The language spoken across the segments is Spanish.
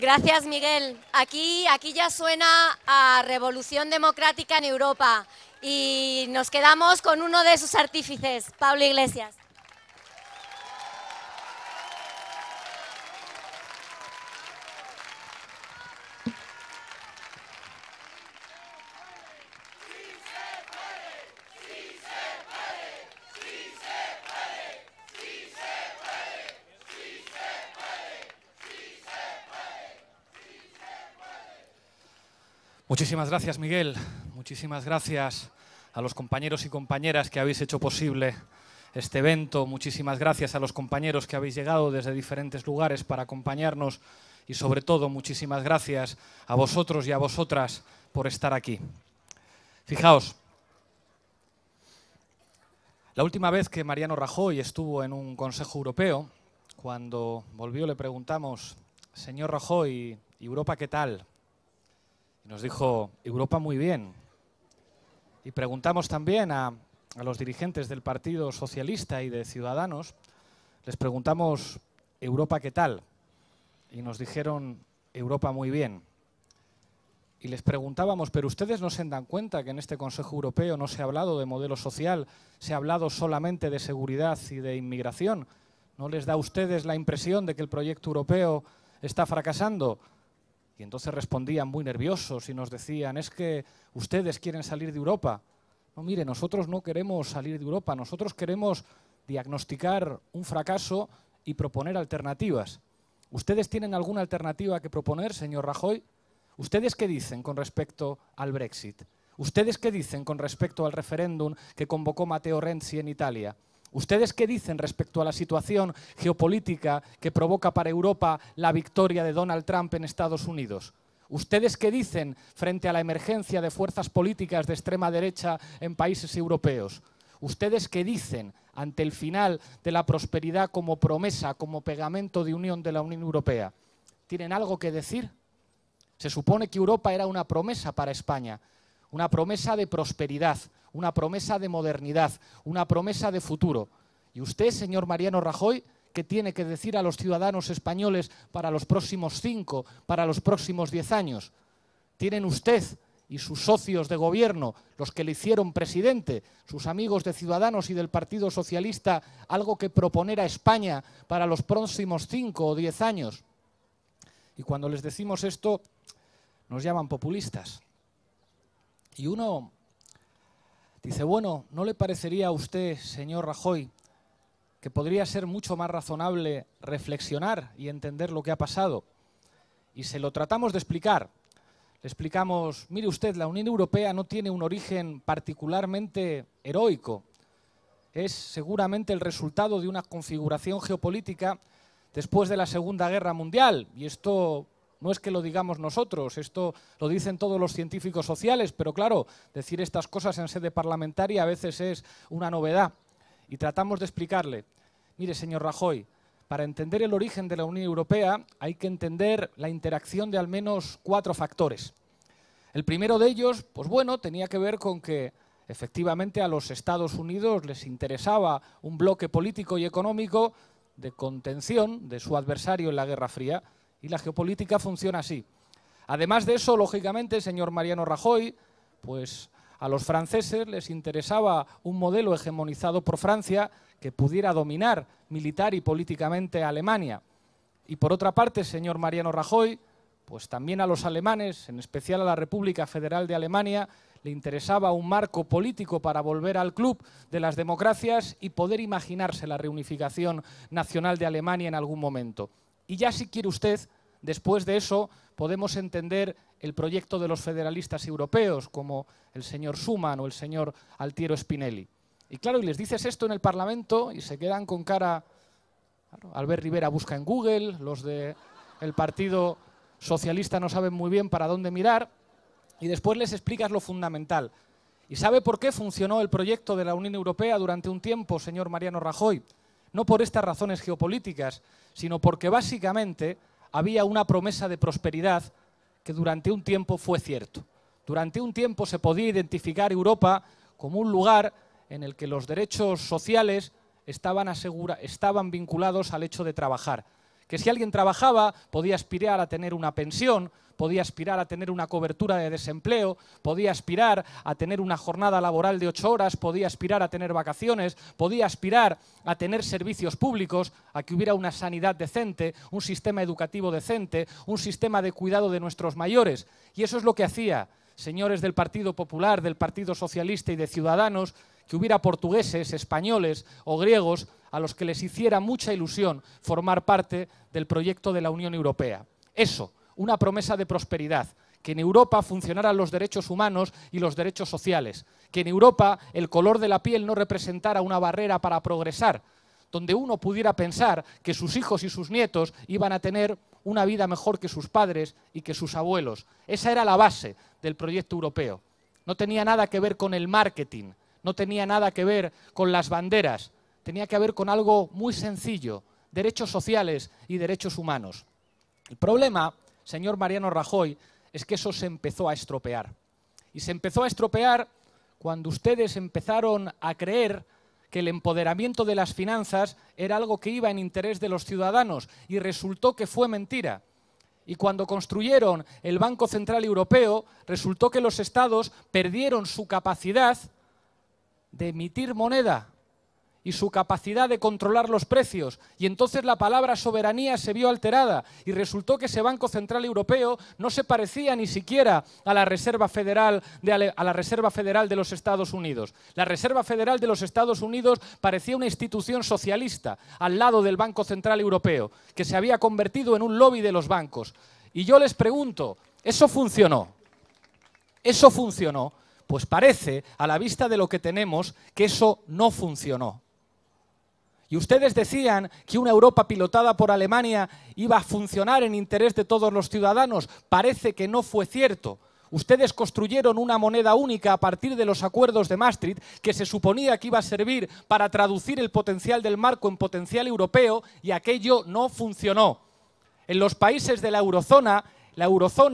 Gracias, Miguel. Aquí ya suena a Revolución Democrática en Europa y nos quedamos con uno de sus artífices, Pablo Iglesias. Muchísimas gracias, Miguel. Muchísimas gracias a los compañeros y compañeras que habéis hecho posible este evento. Muchísimas gracias a los compañeros que habéis llegado desde diferentes lugares para acompañarnos y, sobre todo, muchísimas gracias a vosotros y a vosotras por estar aquí. Fijaos, la última vez que Mariano Rajoy estuvo en un Consejo Europeo, cuando volvió le preguntamos: señor Rajoy, ¿Europa qué tal? Nos dijo: Europa muy bien. Y preguntamos también a los dirigentes del Partido Socialista y de Ciudadanos, les preguntamos: ¿Europa qué tal? Y nos dijeron: Europa muy bien. Y les preguntábamos: ¿pero ustedes no se dan cuenta que en este Consejo Europeo no se ha hablado de modelo social, se ha hablado solamente de seguridad y de inmigración? ¿No les da a ustedes la impresión de que el proyecto europeo está fracasando? Y entonces respondían muy nerviosos y nos decían: es que ustedes quieren salir de Europa. No, mire, nosotros no queremos salir de Europa, nosotros queremos diagnosticar un fracaso y proponer alternativas. ¿Ustedes tienen alguna alternativa que proponer, señor Rajoy? ¿Ustedes qué dicen con respecto al Brexit? ¿Ustedes qué dicen con respecto al referéndum que convocó Matteo Renzi en Italia? ¿Ustedes qué dicen respecto a la situación geopolítica que provoca para Europa la victoria de Donald Trump en Estados Unidos? ¿Ustedes qué dicen frente a la emergencia de fuerzas políticas de extrema derecha en países europeos? ¿Ustedes qué dicen ante el final de la prosperidad como promesa, como pegamento de unión de la Unión Europea? ¿Tienen algo que decir? Se supone que Europa era una promesa para España, una promesa de prosperidad, una promesa de modernidad, una promesa de futuro. ¿Y usted, señor Mariano Rajoy, qué tiene que decir a los ciudadanos españoles para los próximos 5, para los próximos 10 años? ¿Tienen usted y sus socios de gobierno, los que le hicieron presidente, sus amigos de Ciudadanos y del Partido Socialista, algo que proponer a España para los próximos 5 o 10 años? Y cuando les decimos esto, nos llaman populistas. Y uno dice: bueno, ¿no le parecería a usted, señor Rajoy, que podría ser mucho más razonable reflexionar y entender lo que ha pasado? Y se lo tratamos de explicar. Le explicamos: mire usted, la Unión Europea no tiene un origen particularmente heroico. Es seguramente el resultado de una configuración geopolítica después de la Segunda Guerra Mundial. Y esto no es que lo digamos nosotros, esto lo dicen todos los científicos sociales, pero claro, decir estas cosas en sede parlamentaria a veces es una novedad. Y tratamos de explicarle: mire, señor Rajoy, para entender el origen de la Unión Europea hay que entender la interacción de al menos 4 factores. El primero de ellos, pues bueno, tenía que ver con que efectivamente a los Estados Unidos les interesaba un bloque político y económico de contención de su adversario en la Guerra Fría. Y la geopolítica funciona así. Además de eso, lógicamente, señor Mariano Rajoy, pues a los franceses les interesaba un modelo hegemonizado por Francia que pudiera dominar militar y políticamente a Alemania. Y por otra parte, señor Mariano Rajoy, pues también a los alemanes, en especial a la República Federal de Alemania, le interesaba un marco político para volver al club de las democracias y poder imaginarse la reunificación nacional de Alemania en algún momento. Y ya, si quiere usted, después de eso podemos entender el proyecto de los federalistas europeos, como el señor Schuman o el señor Altiero Spinelli. Y claro, y les dices esto en el Parlamento y se quedan con cara. Claro, Albert Rivera busca en Google, los del Partido Socialista no saben muy bien para dónde mirar, y después les explicas lo fundamental. ¿Y sabe por qué funcionó el proyecto de la Unión Europea durante un tiempo, señor Mariano Rajoy? No por estas razones geopolíticas, sino porque básicamente había una promesa de prosperidad que durante un tiempo fue cierto. Durante un tiempo se podía identificar Europa como un lugar en el que los derechos sociales estaban vinculados al hecho de trabajar, que si alguien trabajaba podía aspirar a tener una pensión, podía aspirar a tener una cobertura de desempleo, podía aspirar a tener una jornada laboral de 8 horas, podía aspirar a tener vacaciones, podía aspirar a tener servicios públicos, a que hubiera una sanidad decente, un sistema educativo decente, un sistema de cuidado de nuestros mayores. Y eso es lo que hacía, señores del Partido Popular, del Partido Socialista y de Ciudadanos, que hubiera portugueses, españoles o griegos a los que les hiciera mucha ilusión formar parte del proyecto de la Unión Europea. Eso, una promesa de prosperidad, que en Europa funcionaran los derechos humanos y los derechos sociales, que en Europa el color de la piel no representara una barrera para progresar, donde uno pudiera pensar que sus hijos y sus nietos iban a tener una vida mejor que sus padres y que sus abuelos. Esa era la base del proyecto europeo. No tenía nada que ver con el marketing, no tenía nada que ver con las banderas, tenía que ver con algo muy sencillo, derechos sociales y derechos humanos. El problema, señor Mariano Rajoy, es que eso se empezó a estropear. Y se empezó a estropear cuando ustedes empezaron a creer que el empoderamiento de las finanzas era algo que iba en interés de los ciudadanos, y resultó que fue mentira. Y cuando construyeron el Banco Central Europeo, resultó que los estados perdieron su capacidad de emitir moneda y su capacidad de controlar los precios, y entonces la palabra soberanía se vio alterada, y resultó que ese Banco Central Europeo no se parecía ni siquiera a la Reserva Federal de los Estados Unidos. La Reserva Federal de los Estados Unidos parecía una institución socialista al lado del Banco Central Europeo, que se había convertido en un lobby de los bancos. Y yo les pregunto, ¿eso funcionó? ¿Eso funcionó? Pues parece, a la vista de lo que tenemos, que eso no funcionó. Y ustedes decían que una Europa pilotada por Alemania iba a funcionar en interés de todos los ciudadanos. Parece que no fue cierto. Ustedes construyeron una moneda única a partir de los acuerdos de Maastricht, que se suponía que iba a servir para traducir el potencial del marco en potencial europeo, y aquello no funcionó. En los países de la eurozona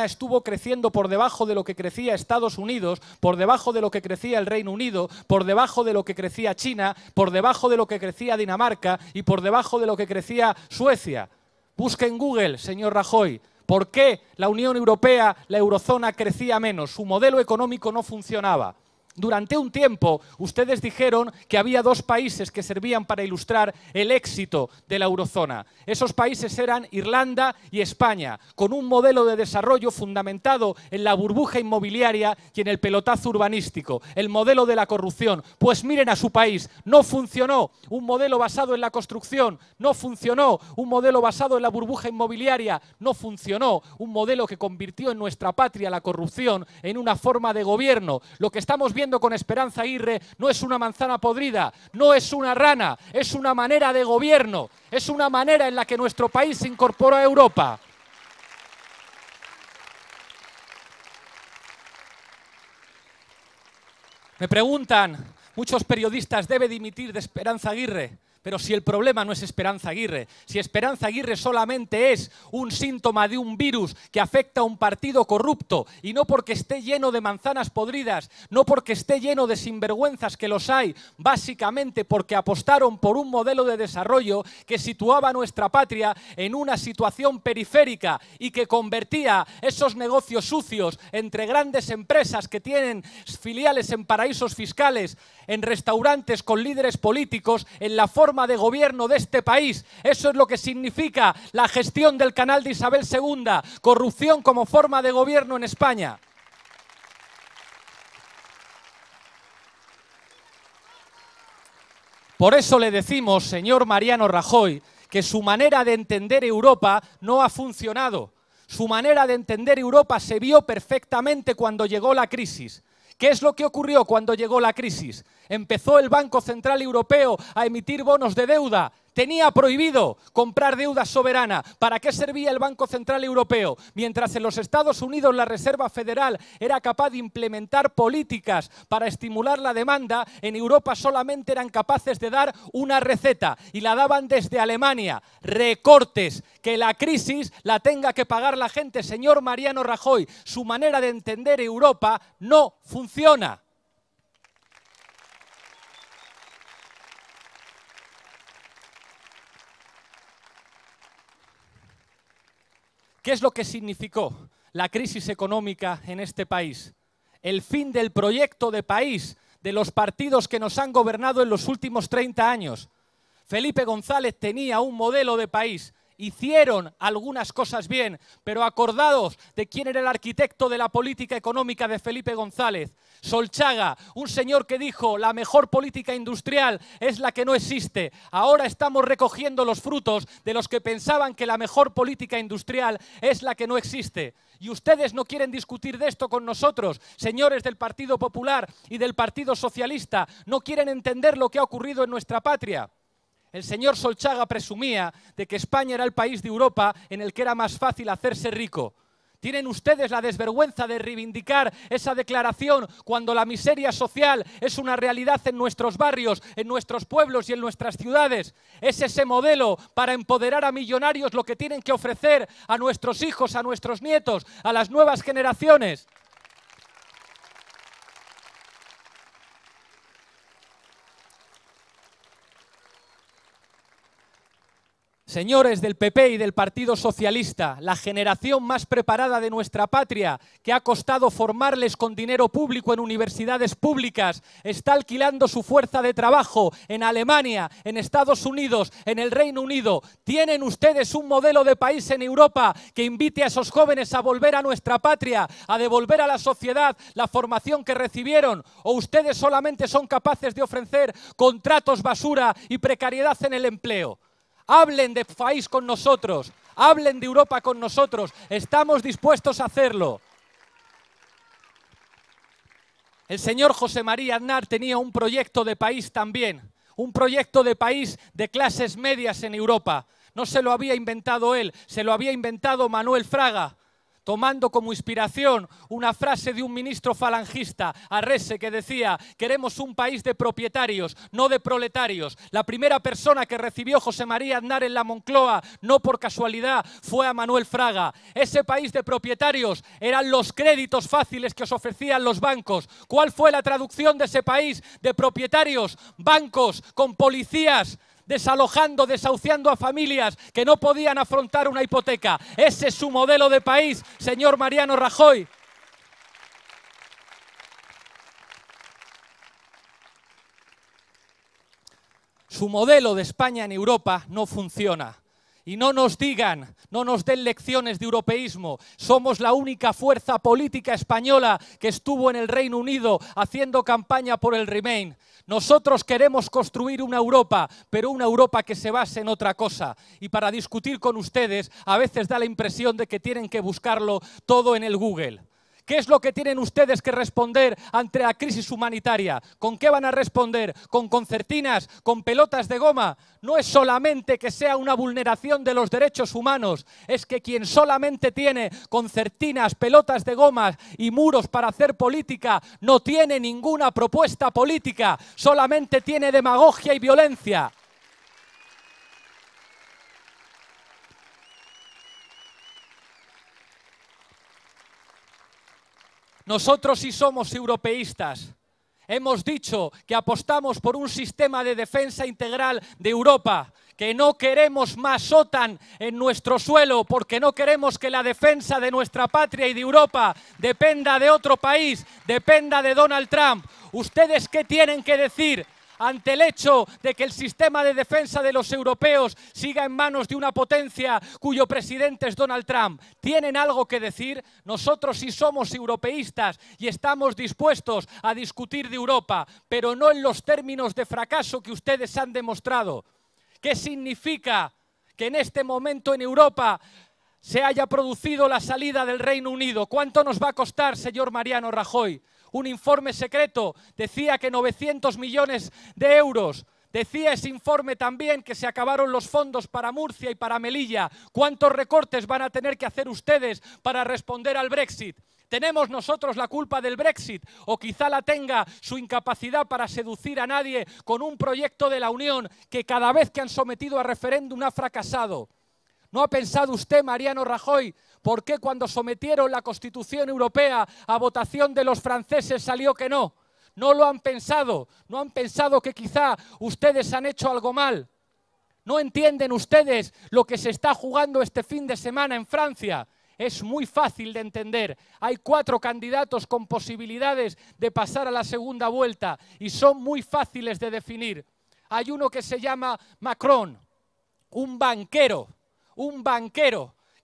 estuvo creciendo por debajo de lo que crecía Estados Unidos, por debajo de lo que crecía el Reino Unido, por debajo de lo que crecía China, por debajo de lo que crecía Dinamarca y por debajo de lo que crecía Suecia. Busque en Google, señor Rajoy, ¿por qué la Unión Europea, la eurozona, crecía menos? Su modelo económico no funcionaba. Durante un tiempo ustedes dijeron que había 2 países que servían para ilustrar el éxito de la eurozona. Esos países eran Irlanda y España, con un modelo de desarrollo fundamentado en la burbuja inmobiliaria y en el pelotazo urbanístico, el modelo de la corrupción. Pues miren a su país, no funcionó un modelo basado en la construcción, no funcionó un modelo basado en la burbuja inmobiliaria, no funcionó un modelo que convirtió en nuestra patria la corrupción en una forma de gobierno. Lo que estamos viendo con Esperanza Aguirre no es una manzana podrida, no es una rana, es una manera de gobierno, es una manera en la que nuestro país se incorporó a Europa. Me preguntan muchos periodistas, ¿debe dimitir de Esperanza Aguirre? Pero si el problema no es Esperanza Aguirre, si Esperanza Aguirre solamente es un síntoma de un virus que afecta a un partido corrupto, y no porque esté lleno de manzanas podridas, no porque esté lleno de sinvergüenzas, que los hay, básicamente porque apostaron por un modelo de desarrollo que situaba a nuestra patria en una situación periférica y que convertía esos negocios sucios entre grandes empresas que tienen filiales en paraísos fiscales, en restaurantes con líderes políticos, en la forma de gobierno de este país. Eso es lo que significa la gestión del canal de Isabel II, corrupción como forma de gobierno en España. Por eso le decimos, señor Mariano Rajoy, que su manera de entender Europa no ha funcionado. Su manera de entender Europa se vio perfectamente cuando llegó la crisis. ¿Qué es lo que ocurrió cuando llegó la crisis? Empezó el Banco Central Europeo a emitir bonos de deuda. Tenía prohibido comprar deuda soberana. ¿Para qué servía el Banco Central Europeo? Mientras en los Estados Unidos la Reserva Federal era capaz de implementar políticas para estimular la demanda, en Europa solamente eran capaces de dar una receta, y la daban desde Alemania: recortes, que la crisis la tenga que pagar la gente. Señor Mariano Rajoy, su manera de entender Europa no funciona. ¿Qué es lo que significó la crisis económica en este país? El fin del proyecto de país de los partidos que nos han gobernado en los últimos 30 años. Felipe González tenía un modelo de país. Hicieron algunas cosas bien, pero acordados de quién era el arquitecto de la política económica de Felipe González. Solchaga, un señor que dijo la mejor política industrial es la que no existe. Ahora estamos recogiendo los frutos de los que pensaban que la mejor política industrial es la que no existe. Y ustedes no quieren discutir de esto con nosotros, señores del Partido Popular y del Partido Socialista. No quieren entender lo que ha ocurrido en nuestra patria. El señor Solchaga presumía de que España era el país de Europa en el que era más fácil hacerse rico. ¿Tienen ustedes la desvergüenza de reivindicar esa declaración cuando la miseria social es una realidad en nuestros barrios, en nuestros pueblos y en nuestras ciudades? ¿Es ese modelo para empoderar a millonarios lo que tienen que ofrecer a nuestros hijos, a nuestros nietos, a las nuevas generaciones? Señores del PP y del Partido Socialista, la generación más preparada de nuestra patria, que ha costado formarles con dinero público en universidades públicas, está alquilando su fuerza de trabajo en Alemania, en Estados Unidos, en el Reino Unido. ¿Tienen ustedes un modelo de país en Europa que invite a esos jóvenes a volver a nuestra patria, a devolver a la sociedad la formación que recibieron? ¿O ustedes solamente son capaces de ofrecer contratos basura y precariedad en el empleo? Hablen de país con nosotros, hablen de Europa con nosotros, estamos dispuestos a hacerlo. El señor José María Aznar tenía un proyecto de país también, un proyecto de país de clases medias en Europa. No se lo había inventado él, se lo había inventado Manuel Fraga, tomando como inspiración una frase de un ministro falangista, Arrese, que decía: queremos un país de propietarios, no de proletarios. La primera persona que recibió José María Aznar en la Moncloa, no por casualidad, fue a Manuel Fraga. Ese país de propietarios eran los créditos fáciles que os ofrecían los bancos. ¿Cuál fue la traducción de ese país de propietarios? Bancos con policías desalojando, desahuciando a familias que no podían afrontar una hipoteca. Ese es su modelo de país, señor Mariano Rajoy. Su modelo de España en Europa no funciona. Y no nos digan, no nos den lecciones de europeísmo. Somos la única fuerza política española que estuvo en el Reino Unido haciendo campaña por el Remain. Nosotros queremos construir una Europa, pero una Europa que se base en otra cosa. Y para discutir con ustedes, a veces da la impresión de que tienen que buscarlo todo en el Google. ¿Qué es lo que tienen ustedes que responder ante la crisis humanitaria? ¿Con qué van a responder? ¿Con concertinas? ¿Con pelotas de goma? No es solamente que sea una vulneración de los derechos humanos, es que quien solamente tiene concertinas, pelotas de goma y muros para hacer política, no tiene ninguna propuesta política, solamente tiene demagogia y violencia. Nosotros sí somos europeístas. Hemos dicho que apostamos por un sistema de defensa integral de Europa, que no queremos más OTAN en nuestro suelo, porque no queremos que la defensa de nuestra patria y de Europa dependa de otro país, dependa de Donald Trump. ¿Ustedes qué tienen que decir ante el hecho de que el sistema de defensa de los europeos siga en manos de una potencia cuyo presidente es Donald Trump? ¿Tienen algo que decir? Nosotros sí somos europeístas y estamos dispuestos a discutir de Europa, pero no en los términos de fracaso que ustedes han demostrado. ¿Qué significa que en este momento en Europa se haya producido la salida del Reino Unido? ¿Cuánto nos va a costar, señor Mariano Rajoy? Un informe secreto decía que 900 millones de euros. Decía ese informe también que se acabaron los fondos para Murcia y para Melilla. ¿Cuántos recortes van a tener que hacer ustedes para responder al Brexit? ¿Tenemos nosotros la culpa del Brexit? ¿O quizá la tenga su incapacidad para seducir a nadie con un proyecto de la Unión que cada vez que han sometido a referéndum ha fracasado? ¿No ha pensado usted, Mariano Rajoy, por qué cuando sometieron la Constitución Europea a votación de los franceses salió que no? No lo han pensado, no han pensado que quizá ustedes han hecho algo mal. ¿No entienden ustedes lo que se está jugando este fin de semana en Francia? es muy fácil de entender. Hay 4 candidatos con posibilidades de pasar a la segunda vuelta y son muy fáciles de definir. Hay uno que se llama Macron, un banquero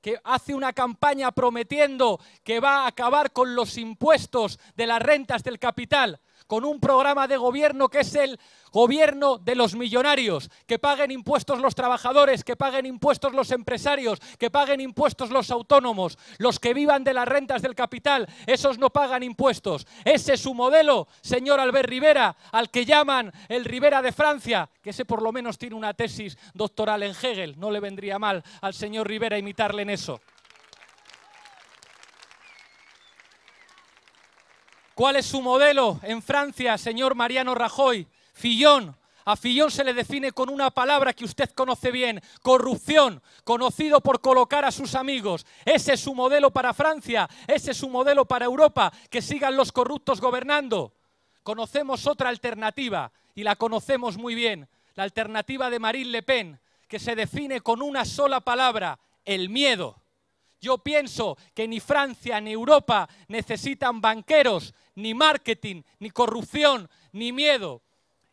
que hace una campaña prometiendo que va a acabar con los impuestos de las rentas del capital, con un programa de gobierno que es el gobierno de los millonarios, que paguen impuestos los trabajadores, que paguen impuestos los empresarios, que paguen impuestos los autónomos, los que vivan de las rentas del capital, esos no pagan impuestos. Ese es su modelo, señor Albert Rivera, al que llaman el Rivera de Francia, que ese por lo menos tiene una tesis doctoral en Hegel, no le vendría mal al señor Rivera imitarle en eso. ¿Cuál es su modelo en Francia, señor Mariano Rajoy? Fillon. A Fillon se le define con una palabra que usted conoce bien, corrupción, conocido por colocar a sus amigos. Ese es su modelo para Francia, ese es su modelo para Europa, que sigan los corruptos gobernando. Conocemos otra alternativa y la conocemos muy bien, la alternativa de Marine Le Pen, que se define con una sola palabra, el miedo. Yo pienso que ni Francia ni Europa necesitan banqueros, ni marketing, ni corrupción, ni miedo.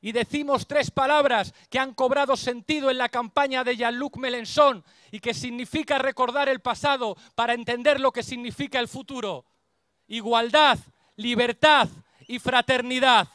Y decimos 3 palabras que han cobrado sentido en la campaña de Jean-Luc Mélenchon y que significa recordar el pasado para entender lo que significa el futuro. Igualdad, libertad y fraternidad.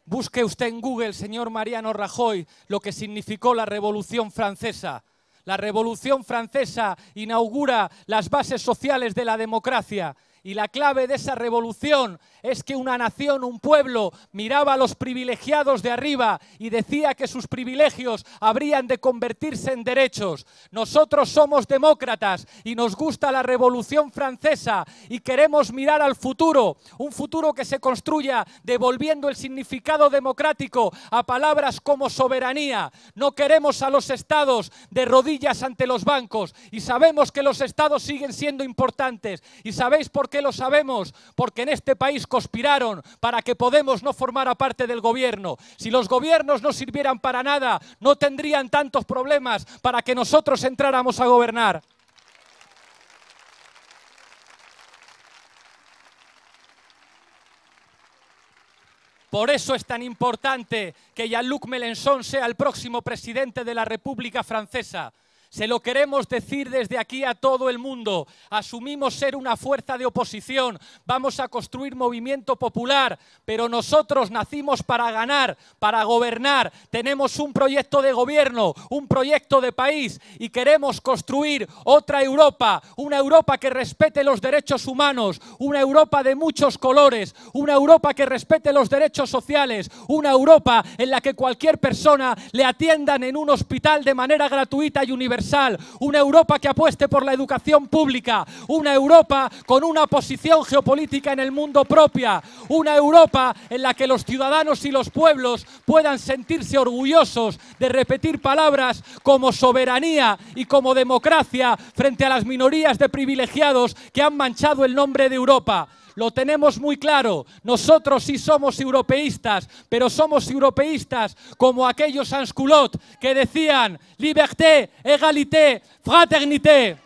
Busque usted en Google, señor Mariano Rajoy, lo que significó la Revolución Francesa. La Revolución Francesa inaugura las bases sociales de la democracia. Y la clave de esa revolución es que una nación, un pueblo, miraba a los privilegiados de arriba y decía que sus privilegios habrían de convertirse en derechos. Nosotros somos demócratas y nos gusta la Revolución Francesa y queremos mirar al futuro, un futuro que se construya devolviendo el significado democrático a palabras como soberanía. No queremos a los estados de rodillas ante los bancos y sabemos que los estados siguen siendo importantes. ¿Y sabéis por qué lo sabemos? Porque en este país conspiraron para que Podemos no formara parte del gobierno. Si los gobiernos no sirvieran para nada, no tendrían tantos problemas para que nosotros entráramos a gobernar. Por eso es tan importante que Jean-Luc Mélenchon sea el próximo presidente de la República Francesa. Se lo queremos decir desde aquí a todo el mundo. Asumimos ser una fuerza de oposición, vamos a construir movimiento popular, pero nosotros nacimos para ganar, para gobernar. Tenemos un proyecto de gobierno, un proyecto de país y queremos construir otra Europa, una Europa que respete los derechos humanos, una Europa de muchos colores, una Europa que respete los derechos sociales, una Europa en la que cualquier persona le atiendan en un hospital de manera gratuita y universal. Una Europa que apueste por la educación pública, una Europa con una posición geopolítica en el mundo propia, una Europa en la que los ciudadanos y los pueblos puedan sentirse orgullosos de repetir palabras como soberanía y como democracia frente a las minorías de privilegiados que han manchado el nombre de Europa. Lo tenemos muy claro, nosotros sí somos europeístas, pero somos europeístas como aquellos sans-culottes que decían liberté, égalité, fraternité.